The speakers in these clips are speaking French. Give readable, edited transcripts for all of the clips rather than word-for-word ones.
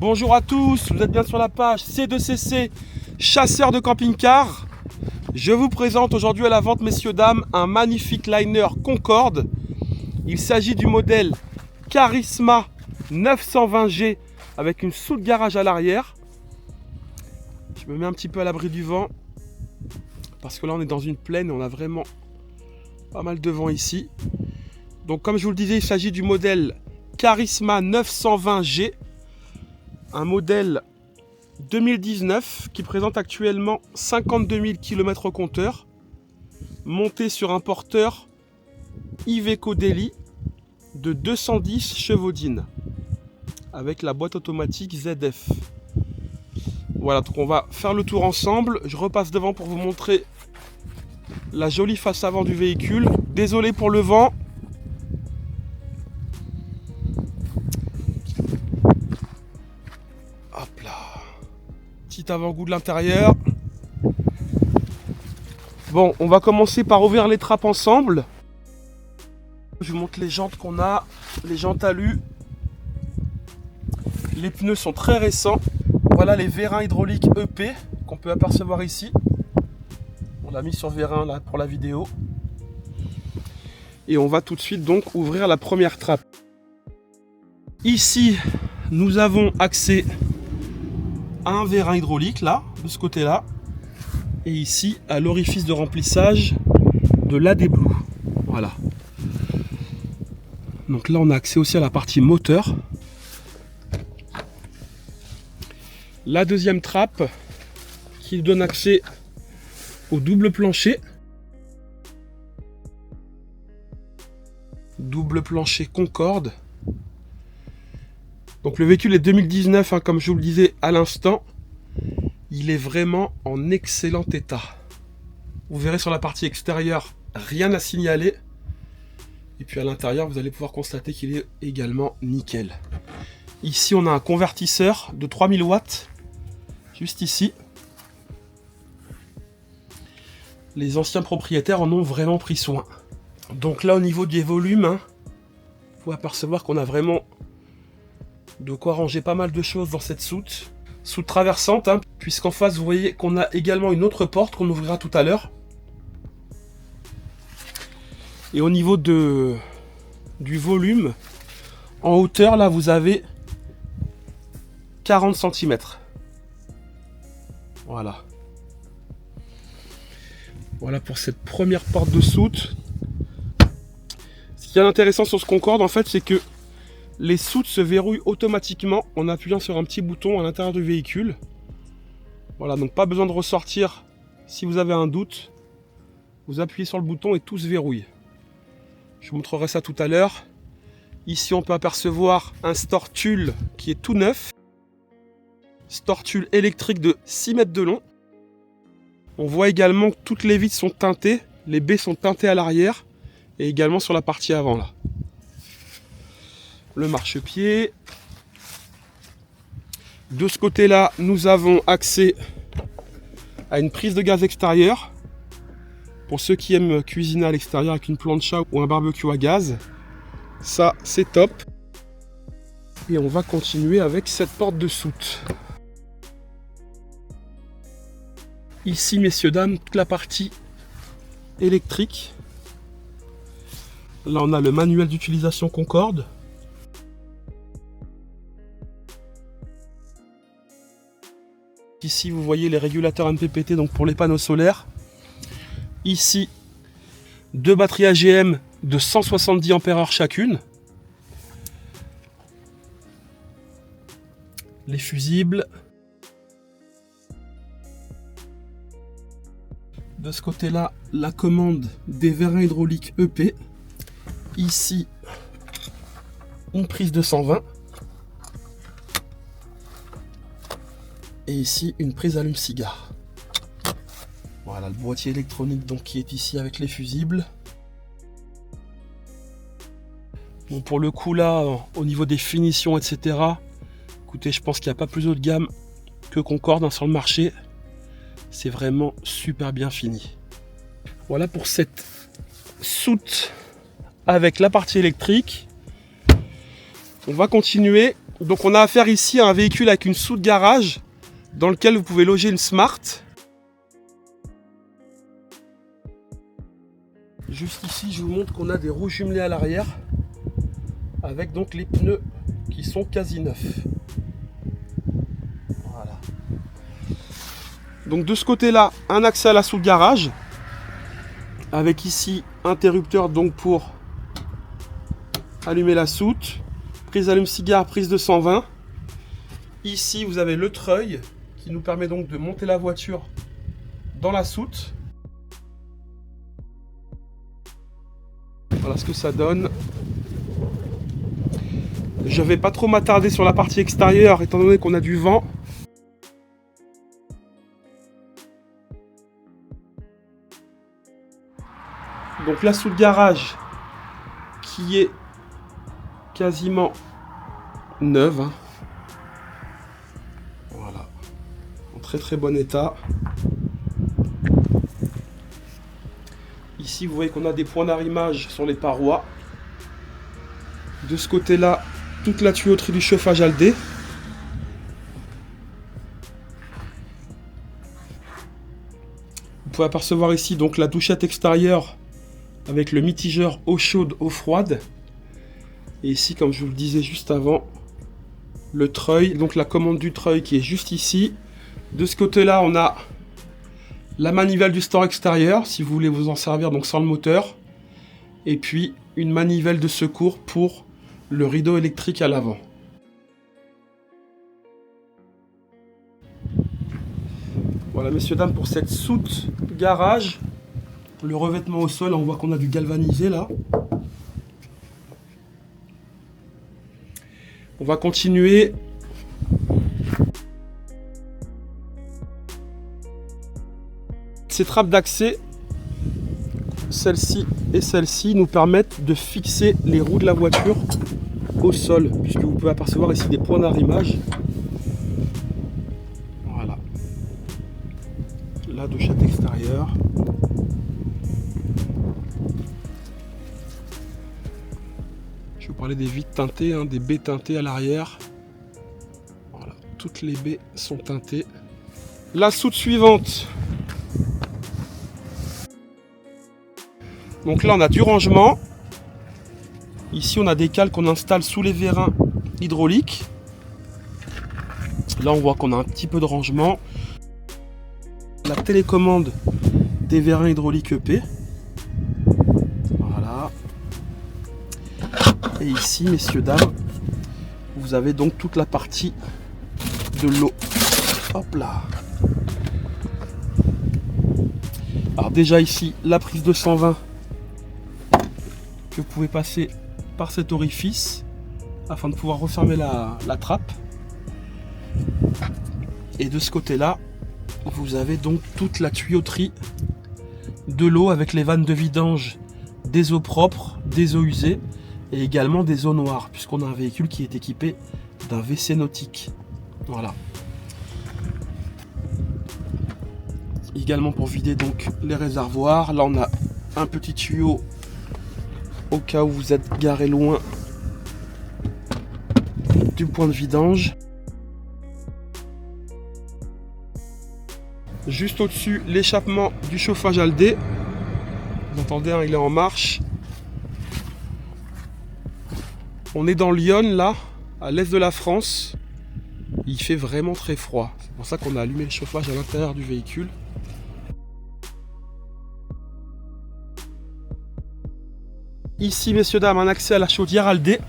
Bonjour à tous, vous êtes bien sur la page C2CC, chasseur de camping-car. Je vous présente aujourd'hui à la vente, messieurs, dames, un magnifique liner Concorde. Il s'agit du modèle Charisma 920G avec une soute garage à l'arrière. Je me mets un petit peu à l'abri du vent parce que là on est dans une plaine et on a vraiment pas mal de vent ici. Donc comme je vous le disais, il s'agit du modèle Charisma 920G, un modèle 2019 qui présente actuellement 52 000 km au compteur, monté sur un porteur Iveco Daily de 210 chevaux d'In avec la boîte automatique ZF. Voilà, donc on va faire le tour ensemble. Je repasse devant pour vous montrer la jolie face avant du véhicule. Désolé pour le vent. Hop là. Petit avant-goût de l'intérieur. Bon, on va commencer par ouvrir les trappes ensemble. Je vous montre les jantes qu'on a, les jantes alu. Les pneus sont très récents. Voilà les vérins hydrauliques EP qu'on peut apercevoir ici. On l'a mis sur vérin là pour la vidéo. Et on va tout de suite donc ouvrir la première trappe. Ici, nous avons accès à un vérin hydraulique là, de ce côté-là. Et ici, à l'orifice de remplissage de l'AD Blue. Voilà. Donc là, on a accès aussi à la partie moteur. La deuxième trappe qui donne accès au double plancher. Double plancher Concorde. Donc le véhicule est 2019, hein, comme je vous le disais à l'instant. Il est vraiment en excellent état. Vous verrez sur la partie extérieure, rien à signaler. Et puis à l'intérieur, vous allez pouvoir constater qu'il est également nickel. Ici, on a un convertisseur de 3000 watts. Juste ici. Les anciens propriétaires en ont vraiment pris soin. Donc là, au niveau des volumes, hein, vous pouvez apercevoir qu'on a vraiment de quoi ranger pas mal de choses dans cette soute. Soute traversante, hein, puisqu'en face, vous voyez qu'on a également une autre porte qu'on ouvrira tout à l'heure. Et au niveau du volume, en hauteur, là, vous avez 40 cm. Voilà. Voilà pour cette première porte de soute. Ce qui est intéressant sur ce Concorde, en fait, c'est que les soutes se verrouillent automatiquement en appuyant sur un petit bouton à l'intérieur du véhicule. Voilà, donc pas besoin de ressortir si vous avez un doute. Vous appuyez sur le bouton et tout se verrouille. Je vous montrerai ça tout à l'heure. Ici, on peut apercevoir un Stortul qui est tout neuf. Stortul électrique de 6 mètres de long. On voit également que toutes les vitres sont teintées. Les baies sont teintées à l'arrière. Et également sur la partie avant là. Le marchepied. De ce côté-là, nous avons accès à une prise de gaz extérieure. Pour ceux qui aiment cuisiner à l'extérieur avec une plancha ou un barbecue à gaz. Ça, c'est top. Et on va continuer avec cette porte de soute. Ici, messieurs, dames, toute la partie électrique. Là, on a le manuel d'utilisation Concorde. Ici, vous voyez les régulateurs MPPT donc pour les panneaux solaires. Ici, deux batteries AGM de 170 Ah chacune. Les fusibles. De ce côté-là, la commande des vérins hydrauliques EP. Ici, une prise de 120. Et ici, une prise allume-cigare. Voilà, le boîtier électronique donc qui est ici avec les fusibles. Bon, pour le coup là, au niveau des finitions, etc. Écoutez, je pense qu'il n'y a pas plus haut de gamme que Concorde, hein, sur le marché. C'est vraiment super bien fini. Voilà pour cette soute avec la partie électrique. On va continuer Donc on a affaire ici à un véhicule avec une soute garage dans lequel vous pouvez loger une Smart. Juste ici, je vous montre qu'on a des roues jumelées à l'arrière avec donc les pneus qui sont quasi neufs. Voilà. Donc de ce côté-là, un accès à la soute garage avec ici interrupteur donc pour allumer la soute, prise allume-cigare, prise de 120. Ici, vous avez le treuil qui nous permet donc de monter la voiture dans la soute. Voilà ce que ça donne. Je ne vais pas trop m'attarder sur la partie extérieure étant donné qu'on a du vent. Donc la soute garage qui est quasiment neuve. Hein. Voilà. En très très bon état. Ici, vous voyez qu'on a des points d'arrimage sur les parois. De ce côté-là, toute la tuyauterie du chauffage Aldé. Vous pouvez apercevoir ici donc la douchette extérieure avec le mitigeur eau chaude, eau froide. Et ici, comme je vous le disais juste avant, le treuil, donc la commande du treuil qui est juste ici. De ce côté-là, on a la manivelle du store extérieur, si vous voulez vous en servir donc sans le moteur. Et puis une manivelle de secours pour le rideau électrique à l'avant. Voilà messieurs dames pour cette soute garage. Le revêtement au sol, on voit qu'on a du galvanisé là. On va continuer. Ces trappes d'accès, celle-ci et celle-ci, nous permettent de fixer les roues de la voiture au sol, puisque vous pouvez apercevoir ici des points d'arrimage. Voilà. La douchette extérieure. Je vais vous parler des vitres teintées, hein, des baies teintées à l'arrière. Voilà, toutes les baies sont teintées. La soute suivante. Donc là, on a du rangement. Ici, on a des cales qu'on installe sous les vérins hydrauliques. Là, on voit qu'on a un petit peu de rangement. La télécommande des vérins hydrauliques EP. Voilà. Et ici, messieurs, dames, vous avez donc toute la partie de l'eau. Hop là. Alors déjà ici, la prise de 120 que vous pouvez passer par cet orifice afin de pouvoir refermer la trappe. Et de ce côté-là, vous avez donc toute la tuyauterie de l'eau avec les vannes de vidange des eaux propres, des eaux usées et également des eaux noires, puisqu'on a un véhicule qui est équipé d'un WC nautique. Voilà. Également pour vider donc les réservoirs. Là, on a un petit tuyau au cas où vous êtes garé loin du point de vidange. Juste au-dessus, l'échappement du chauffage Aldé. Vous entendez, hein, il est en marche. On est dans Lyon, là, à l'est de la France. Il fait vraiment très froid. C'est pour ça qu'on a allumé le chauffage à l'intérieur du véhicule. Ici, messieurs, dames, un accès à la chaudière Aldé.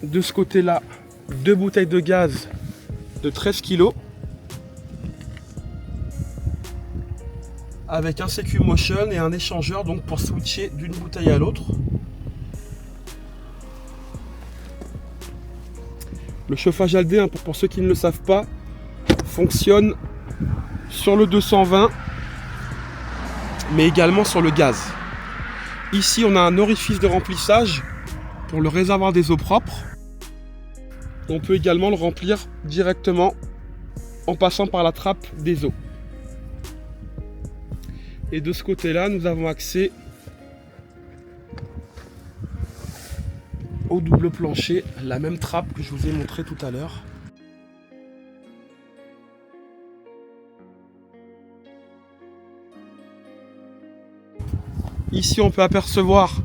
De ce côté-là, 2 bouteilles de gaz de 13 kg. Avec un CQ Motion et un échangeur donc pour switcher d'une bouteille à l'autre. Le chauffage Aldé, hein, pour ceux qui ne le savent pas, fonctionne sur le 220, mais également sur le gaz. Ici, on a un orifice de remplissage pour le réservoir des eaux propres. On peut également le remplir directement en passant par la trappe des eaux. Et de ce côté-là, nous avons accès au double plancher, la même trappe que je vous ai montré tout à l'heure. Ici, on peut apercevoir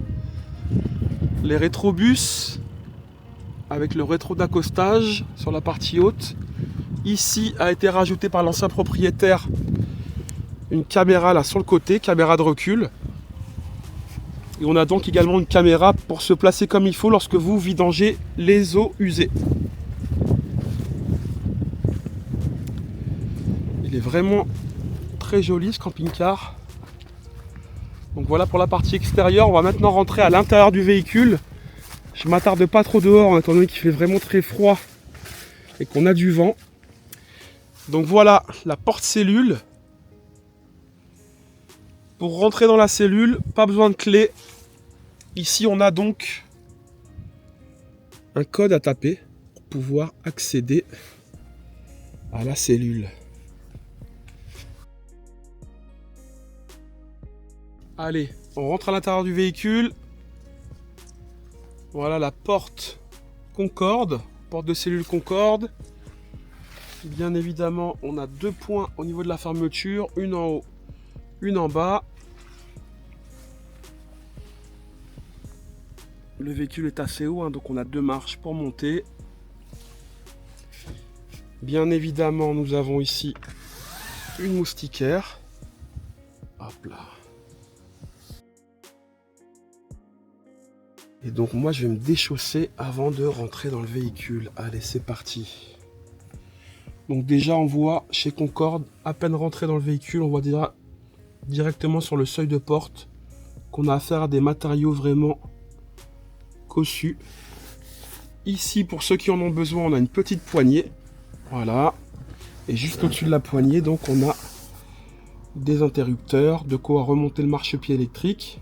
les rétrobus avec le rétro d'accostage sur la partie haute. Ici a été rajouté par l'ancien propriétaire une caméra là sur le côté, caméra de recul. Et on a donc également une caméra pour se placer comme il faut lorsque vous vidangez les eaux usées. Il est vraiment très joli ce camping-car. Donc voilà pour la partie extérieure. On va maintenant rentrer à l'intérieur du véhicule. Je ne m'attarde pas trop dehors étant donné qu'il fait vraiment très froid et qu'on a du vent. Donc voilà la porte cellule. Pour rentrer dans la cellule, pas besoin de clé. Ici, on a donc un code à taper pour pouvoir accéder à la cellule. Allez, on rentre à l'intérieur du véhicule. Voilà la porte Concorde, porte de cellule Concorde. Bien évidemment, on a 2 points au niveau de la fermeture, une en haut, une en bas. Le véhicule est assez haut, hein, donc on a 2 marches pour monter. Bien évidemment, nous avons ici une moustiquaire. Hop là. Et donc moi, je vais me déchausser avant de rentrer dans le véhicule. Allez, c'est parti. Donc déjà, on voit chez Concorde, à peine rentré dans le véhicule, on voit déjà directement sur le seuil de porte qu'on a affaire à des matériaux vraiment cossus. Ici, pour ceux qui en ont besoin, on a une petite poignée. Voilà. Et juste au-dessus de la poignée, donc on a des interrupteurs, de quoi remonter le marchepied électrique.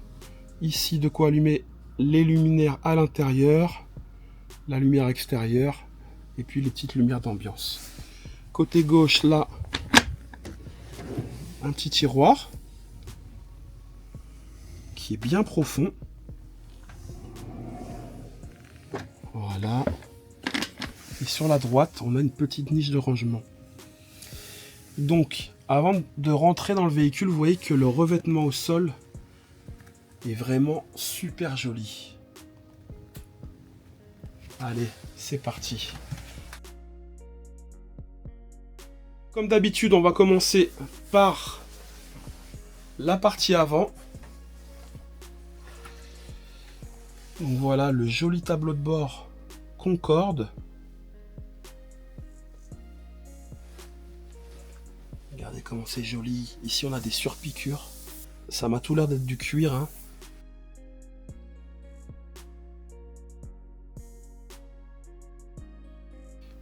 Ici, de quoi allumer les luminaires à l'intérieur, la lumière extérieure, et puis les petites lumières d'ambiance. Côté gauche, là, un petit tiroir qui est bien profond. Voilà. Et sur la droite, on a une petite niche de rangement. Donc, avant de rentrer dans le véhicule, vous voyez que le revêtement au sol est vraiment super joli. Allez, c'est parti. Comme d'habitude, on va commencer par la partie avant. Donc voilà le joli tableau de bord Concorde. Regardez comment c'est joli. Ici, on a des surpiqûres. Ça m'a tout l'air d'être du cuir, hein.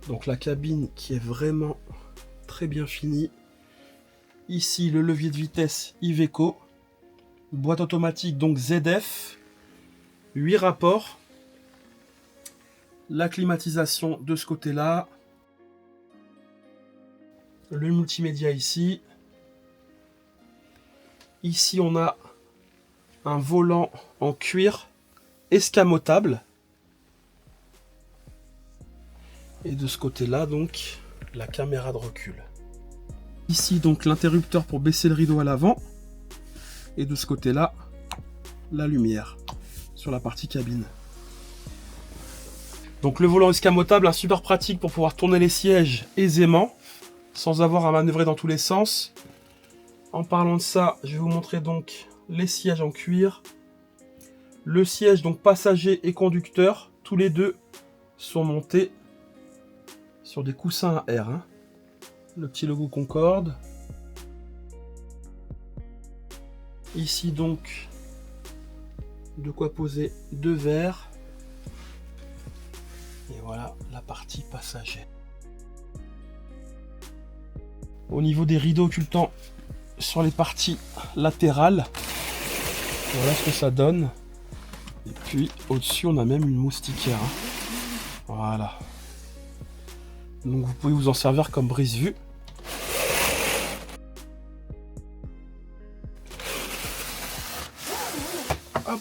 Donc la cabine qui est vraiment très bien finie. Ici, le levier de vitesse Iveco. Boîte automatique, donc ZF. 8 rapports. La climatisation de ce côté-là. Le multimédia ici. Ici, on a un volant en cuir escamotable. Et de ce côté-là, donc, la caméra de recul. Ici, donc, l'interrupteur pour baisser le rideau à l'avant. Et de ce côté-là, la lumière sur la partie cabine. Donc, le volant escamotable, un super pratique pour pouvoir tourner les sièges aisément, sans avoir à manœuvrer dans tous les sens. En parlant de ça, je vais vous montrer donc les sièges en cuir. Le siège, donc, passager et conducteur, tous les deux sont montés sur des coussins à air, hein. Le petit logo Concorde. Ici donc, de quoi poser 2 verres. Et voilà la partie passager. Au niveau des rideaux occultants sur les parties latérales, voilà ce que ça donne. Et puis au-dessus, on a même une moustiquaire, hein. Voilà. Donc vous pouvez vous en servir comme brise-vue. Hop.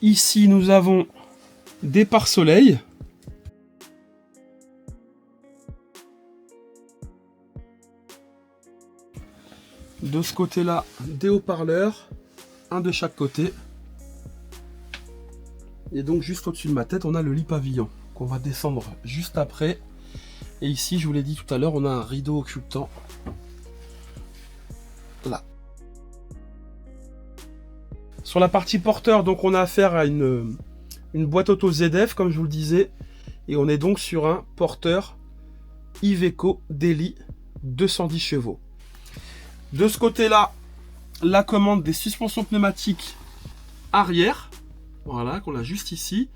Ici, nous avons des pare-soleil. De ce côté-là, des haut-parleurs, un de chaque côté. Et donc juste au-dessus de ma tête, on a le lit pavillon qu'on va descendre juste après. Et ici, je vous l'ai dit tout à l'heure, on a un rideau occultant. Là. Sur la partie porteur, donc on a affaire à une boîte auto ZF, comme je vous le disais. Et on est donc sur un porteur Iveco Daily 210 chevaux. De ce côté-là, la commande des suspensions pneumatiques arrière. Voilà, qu'on a juste ici.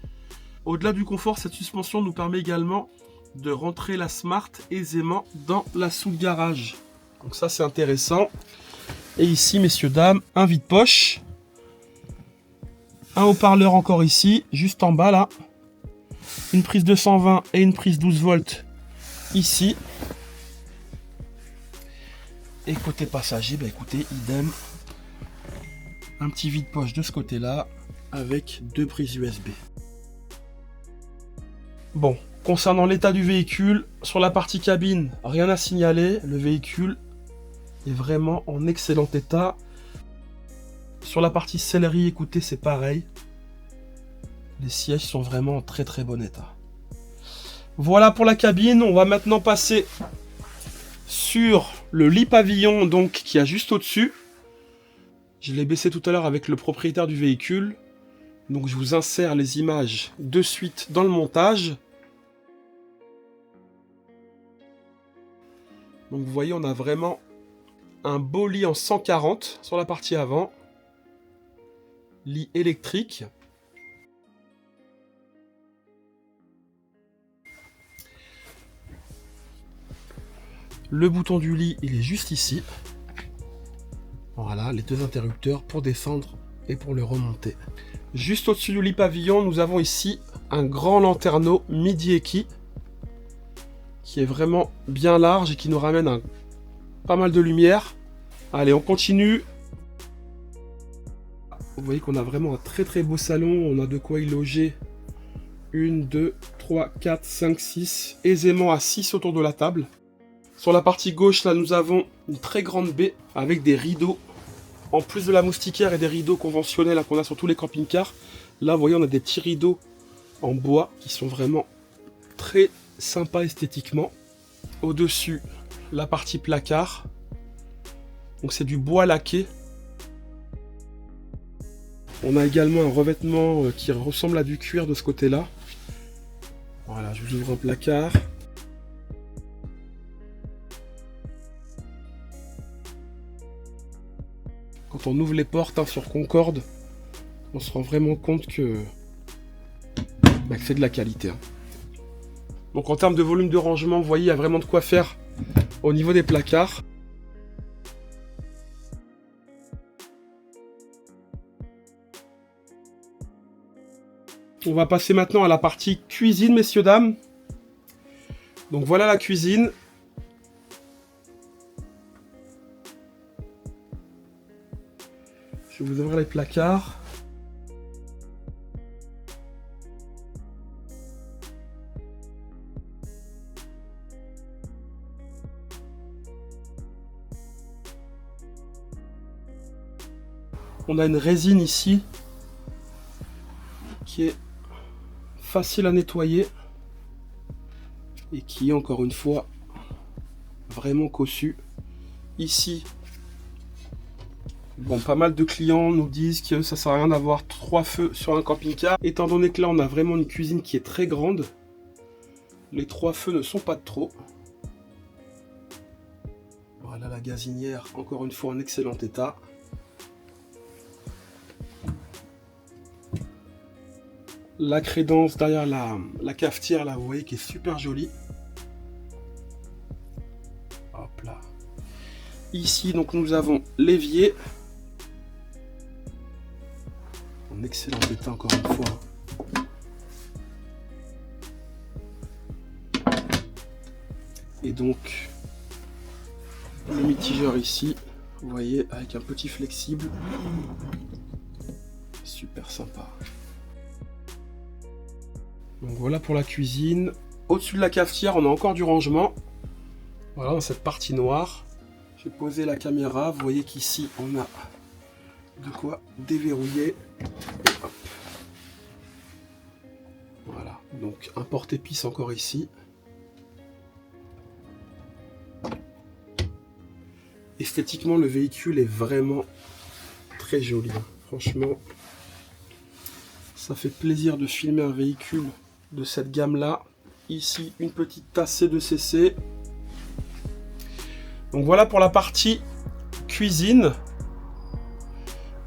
Au-delà du confort, cette suspension nous permet également de rentrer la Smart aisément dans la sous-garage. Donc ça, c'est intéressant. Et ici, messieurs, dames, un vide-poche. Un haut-parleur encore ici, juste en bas là. Une prise 220 et une prise 12 volts ici. Et côté passager, bah écoutez, idem. Un petit vide-poche de ce côté-là avec deux prises USB. Bon, concernant l'état du véhicule, sur la partie cabine, rien à signaler. Le véhicule est vraiment en excellent état. Sur la partie sellerie, écoutez, c'est pareil. Les sièges sont vraiment en très très bon état. Voilà pour la cabine. On va maintenant passer sur le lit pavillon, donc qui a juste au-dessus. Je l'ai baissé tout à l'heure avec le propriétaire du véhicule. Donc je vous insère les images de suite dans le montage. Donc vous voyez, on a vraiment un beau lit en 140 sur la partie avant. Lit électrique. Le bouton du lit, il est juste ici. Voilà, les deux interrupteurs pour descendre et pour le remonter. Juste au-dessus du lit pavillon, nous avons ici un grand lanterneau midi équipé qui est vraiment bien large et qui nous ramène pas mal de lumière. Allez, on continue. Vous voyez qu'on a vraiment un très très beau salon. On a de quoi y loger 1, 2, 3, 4, 5, 6. Aisément à 6 autour de la table. Sur la partie gauche, là, nous avons une très grande baie avec des rideaux. En plus de la moustiquaire et des rideaux conventionnels qu'on a sur tous les camping-cars, là, vous voyez, on a des petits rideaux en bois qui sont vraiment très sympas esthétiquement. Au-dessus, la partie placard. Donc, c'est du bois laqué. On a également un revêtement qui ressemble à du cuir de ce côté-là. Voilà, je vous ouvre un placard. Quand on ouvre les portes sur Concorde, on se rend vraiment compte que c'est de la qualité. Donc en termes de volume de rangement, vous voyez, il y a vraiment de quoi faire au niveau des placards. On va passer maintenant à la partie cuisine, messieurs, dames. Donc voilà la cuisine. Je vais vous ouvrir les placards. On a une résine ici qui est facile à nettoyer et qui est encore une fois vraiment cossu. Ici, bon, pas mal de clients nous disent que ça sert à rien d'avoir 3 feux sur un camping-car. Étant donné que là on a vraiment une cuisine qui est très grande, les 3 feux ne sont pas de trop. Voilà la gazinière, encore une fois en excellent état. La crédence derrière la cafetière là, vous voyez, qui est super jolie. Hop là. Ici donc nous avons l'évier. En excellent état encore une fois. Et donc le mitigeur ici. Vous voyez, avec un petit flexible. Super sympa. Donc voilà pour la cuisine. Au-dessus de la cafetière, on a encore du rangement. Voilà, dans cette partie noire. J'ai posé la caméra. Vous voyez qu'ici, on a de quoi déverrouiller. Et hop. Voilà, donc un porte-épices encore ici. Esthétiquement, le véhicule est vraiment très joli. Franchement, ça fait plaisir de filmer un véhicule de cette gamme-là. Ici, une petite tasse C2CC. Donc voilà pour la partie cuisine.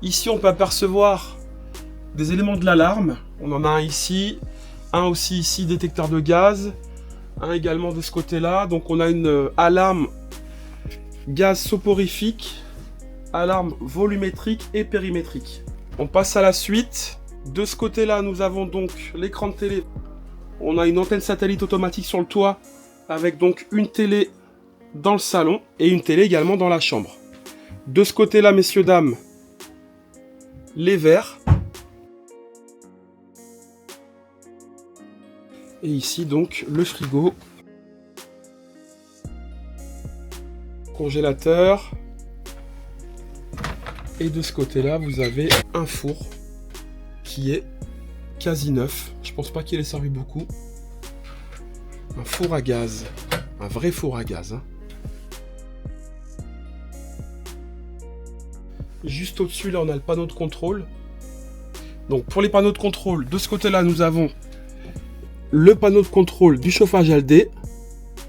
Ici, on peut apercevoir des éléments de l'alarme. On en a un ici, un aussi ici, détecteur de gaz, un également de ce côté-là. Donc on a une alarme gaz soporifique, alarme volumétrique et périmétrique. On passe à la suite. De ce côté-là, nous avons donc l'écran de télé. On a une antenne satellite automatique sur le toit avec donc une télé dans le salon et une télé également dans la chambre. De ce côté-là, messieurs, dames, les verres. Et ici donc le frigo. Congélateur. Et de ce côté-là, vous avez un four qui est quasi neuf. Je pense pas qu'il ait servi beaucoup. Un four à gaz. Un vrai four à gaz. Hein. Juste au-dessus, là, on a le panneau de contrôle. Donc, pour les panneaux de contrôle, de ce côté-là, nous avons le panneau de contrôle du chauffage Aldé.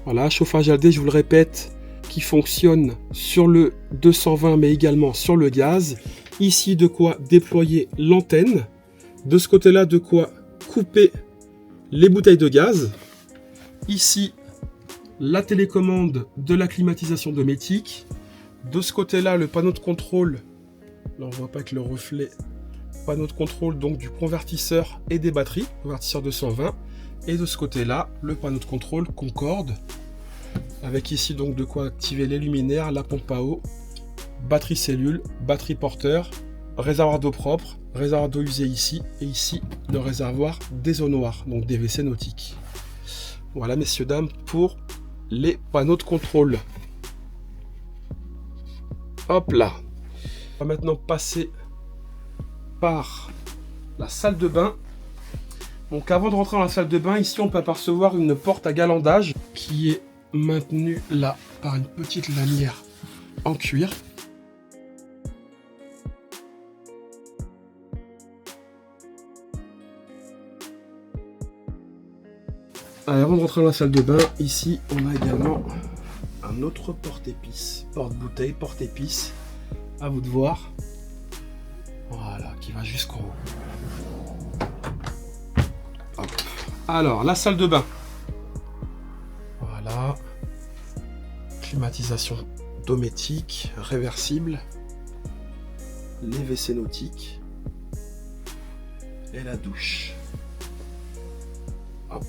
Voilà, chauffage Aldé, je vous le répète, qui fonctionne sur le 220, mais également sur le gaz. Ici, de quoi déployer l'antenne. De ce côté-là, de quoi couper les bouteilles de gaz. Ici, la télécommande de la climatisation dométique. De ce côté-là, le panneau de contrôle. Là, on ne voit pas que le reflet. Panneau de contrôle donc du convertisseur et des batteries. Convertisseur 220. Et de ce côté-là, le panneau de contrôle Concorde. Avec ici donc de quoi activer les luminaires, la pompe à eau, batterie cellule, batterie porteur, réservoir d'eau propre, réservoir d'eau usée ici. Et ici, le réservoir des eaux noires, donc des WC nautiques. Voilà, messieurs, dames, pour les panneaux de contrôle. Hop là. On va maintenant passer par la salle de bain. Donc avant de rentrer dans la salle de bain, ici on peut apercevoir une porte à galandage qui est maintenue là par une petite lanière en cuir. Allez, avant de rentrer dans la salle de bain, ici on a également un autre porte-épices, porte-bouteille, porte-épices, à vous de voir. Voilà, qui va jusqu'en haut. Hop. Alors, la salle de bain. Voilà. Climatisation dométique, réversible. Les WC nautiques. Et la douche. Hop.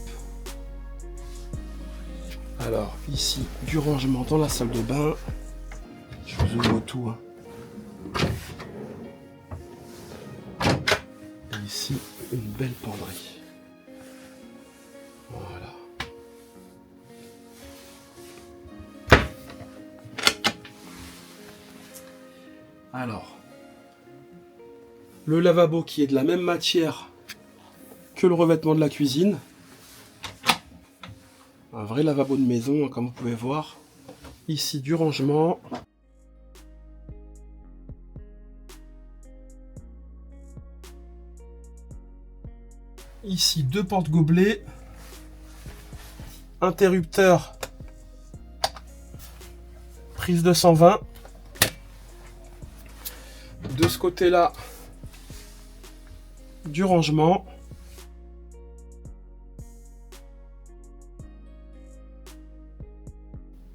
Alors, ici, du rangement dans la salle de bain. Je vous ouvre tout. Hein. Et ici, une belle penderie. Voilà. Alors, le lavabo qui est de la même matière que le revêtement de la cuisine. Un vrai lavabo de maison, comme vous pouvez voir. Ici, du rangement. Ici, deux porte-gobelets. Interrupteur. Prise 220. De ce côté-là, du rangement.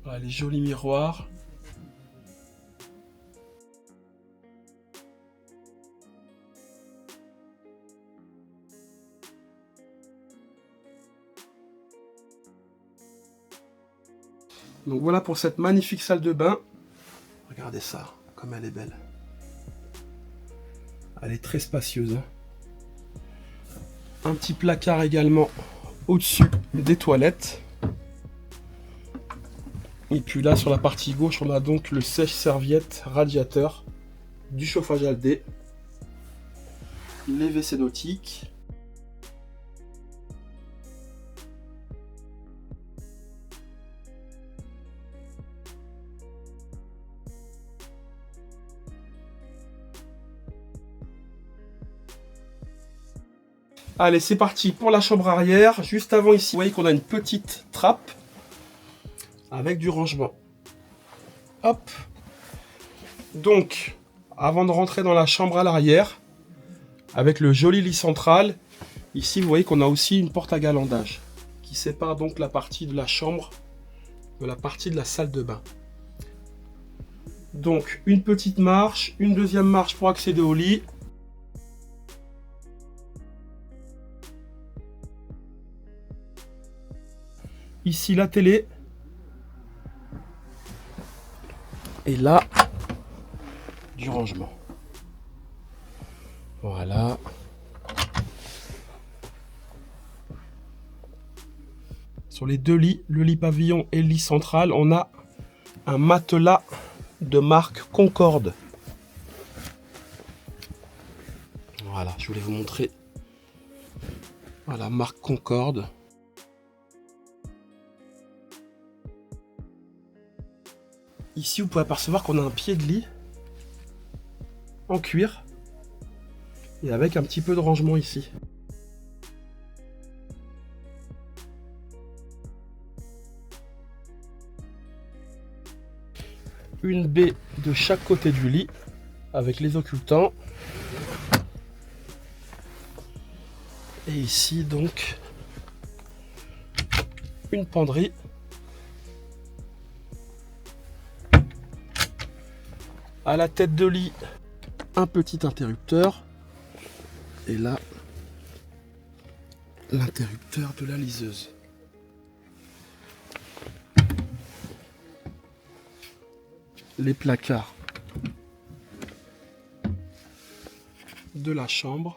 Voilà les jolis miroirs. Donc voilà pour cette magnifique salle de bain. Regardez ça. comme elle est belle. Elle est très spacieuse. Hein. Un petit placard également au-dessus des toilettes. Et puis là, sur la partie gauche, on a donc le sèche-serviette radiateur du chauffage Aldé, les WC nautiques. Allez, c'est parti pour la chambre arrière. Juste avant ici, vous voyez qu'on a une petite trappe avec du rangement. Hop. Donc, avant de rentrer dans la chambre à l'arrière, avec le joli lit central, ici vous voyez qu'on a aussi une porte à galandage qui sépare donc la partie de la chambre de la partie de la salle de bain. Donc, une petite marche, une deuxième marche pour accéder au lit. Ici la télé. Et là, du rangement. Voilà. Sur les deux lits, le lit pavillon et le lit central, on a un matelas de marque Concorde. Voilà, je voulais vous montrer. Voilà, marque Concorde. Ici, vous pouvez apercevoir qu'on a un pied de lit en cuir et avec un petit peu de rangement ici. Une baie de chaque côté du lit avec les occultants. Et ici, donc, une penderie. À la tête de lit, un petit interrupteur. Et là, l'interrupteur de la liseuse. Les placards de la chambre.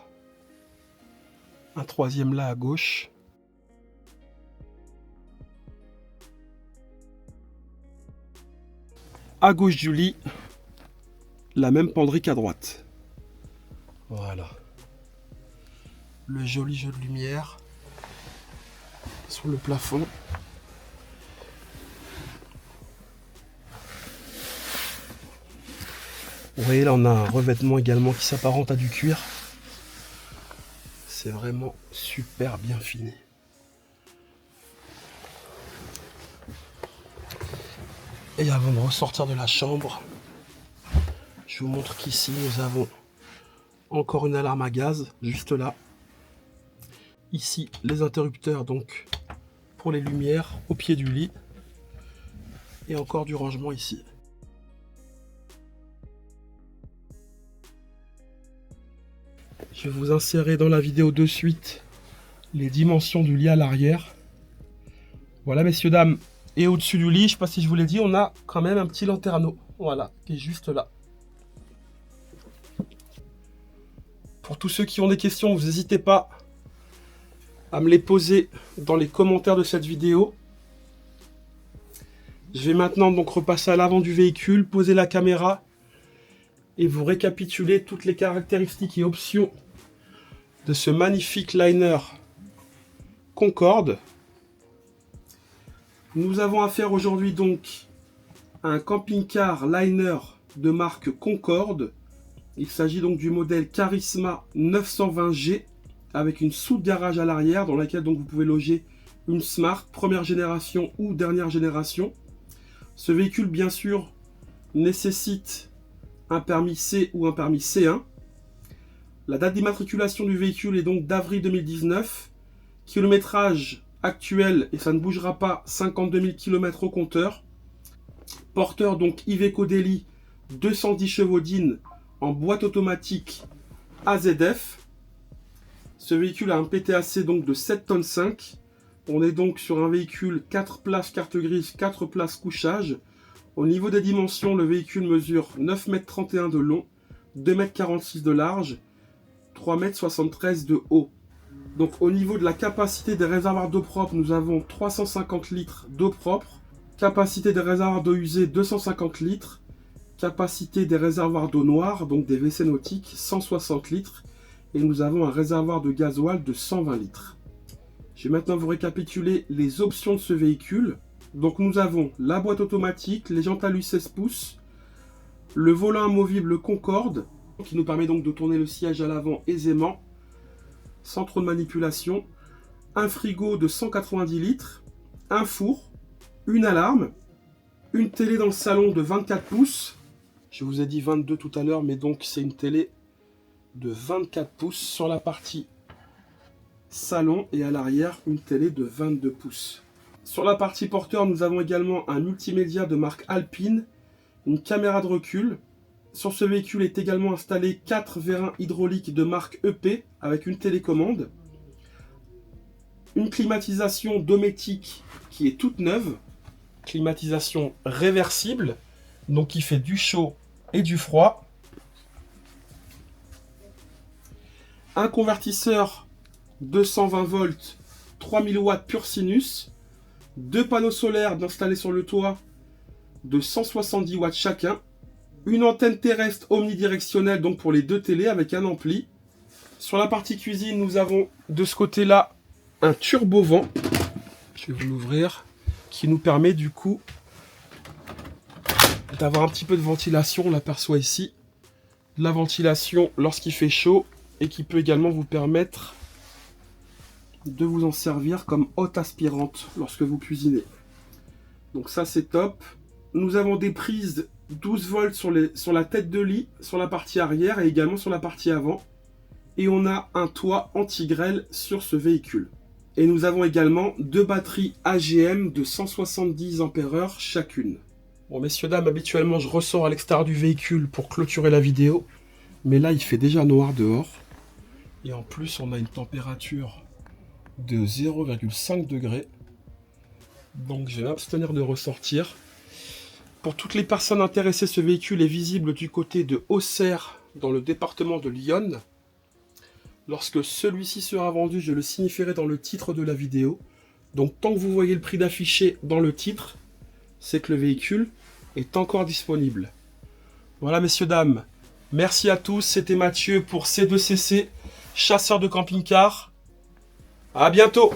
Un troisième là à gauche. À gauche du lit, la même penderie qu'à droite. Voilà. Le joli jeu de lumière sur le plafond. Vous voyez là, on a un revêtement également qui s'apparente à du cuir. C'est vraiment super bien fini. Et avant de ressortir de la chambre, je vous montre qu'ici nous avons encore une alarme à gaz, juste là. Ici, les interrupteurs donc pour les lumières au pied du lit. Et encore du rangement ici. Je vais vous insérer dans la vidéo de suite les dimensions du lit à l'arrière. Voilà, messieurs, dames. Et au-dessus du lit, je ne sais pas si je vous l'ai dit, on a quand même un petit lanterneau. Voilà, qui est juste là. Pour tous ceux qui ont des questions, vous n'hésitez pas à me les poser dans les commentaires de cette vidéo. Je vais maintenant donc repasser à l'avant du véhicule, poser la caméra et vous récapituler toutes les caractéristiques et options de ce magnifique liner Concorde. Nous avons affaire aujourd'hui donc à un camping-car liner de marque Concorde. Il s'agit donc du modèle Charisma 920G avec une soute garage à l'arrière dans laquelle donc vous pouvez loger une Smart première génération ou dernière génération. Ce véhicule bien sûr nécessite un permis C ou un permis C1. La date d'immatriculation du véhicule est donc d'avril 2019. Kilométrage actuel, et ça ne bougera pas, 52 000 km au compteur. Porteur donc Iveco Daily 210 chevaux d'In en boîte automatique AZF. Ce véhicule a un PTAC donc de 7,5 tonnes. On est donc sur un véhicule 4 places carte grise, 4 places couchage. Au niveau des dimensions, le véhicule mesure 9,31 m de long, 2,46 m de large, 3,73 m de haut. Donc au niveau de la capacité des réservoirs d'eau propre, nous avons 350 litres d'eau propre. Capacité des réservoirs d'eau usée, 250 litres. Capacité des réservoirs d'eau noire, donc des WC nautiques, 160 litres. Et nous avons un réservoir de gasoil de 120 litres. Je vais maintenant vous récapituler les options de ce véhicule. Donc nous avons la boîte automatique, les jantes alu 16 pouces, le volant amovible Concorde, qui nous permet donc de tourner le siège à l'avant aisément, sans trop de manipulation, un frigo de 190 litres, un four, une alarme, une télé dans le salon de 24 pouces, je vous ai dit 22 tout à l'heure, mais donc c'est une télé de 24 pouces sur la partie salon et à l'arrière une télé de 22 pouces. Sur la partie porteur, nous avons également un multimédia de marque Alpine, une caméra de recul. Sur ce véhicule est également installé 4 vérins hydrauliques de marque EP avec une télécommande. Une climatisation Dometic qui est toute neuve. Climatisation réversible, donc qui fait du chaud et du froid. Un convertisseur 220 volts, 3000 watts pur sinus. 2 panneaux solaires installés sur le toit de 170 watts chacun. Une antenne terrestre omnidirectionnelle donc pour les deux télés avec un ampli. Sur la partie cuisine, nous avons de ce côté-là un turbo-vent. Je vais vous l'ouvrir. Qui nous permet du coup d'avoir un petit peu de ventilation. On l'aperçoit ici. De la ventilation lorsqu'il fait chaud et qui peut également vous permettre de vous en servir comme hotte aspirante lorsque vous cuisinez. Donc ça c'est top. Nous avons des prises 12 volts sur la tête de lit, sur la partie arrière et également sur la partie avant. Et on a un toit anti-grêle sur ce véhicule. Et nous avons également 2 batteries AGM de 170 Ah chacune. Bon messieurs dames, habituellement je ressors à l'extérieur du véhicule pour clôturer la vidéo. Mais là il fait déjà noir dehors. Et en plus on a une température de 0,5 degrés. Donc je vais m'abstenir de ressortir. Pour toutes les personnes intéressées, ce véhicule est visible du côté de Auxerre, dans le département de l'Yonne. Lorsque celui-ci sera vendu, je le signifierai dans le titre de la vidéo. Donc tant que vous voyez le prix d'affiché dans le titre, c'est que le véhicule est encore disponible. Voilà messieurs, dames. Merci à tous, c'était Mathieu pour C2CC, chasseur de camping-car. À bientôt!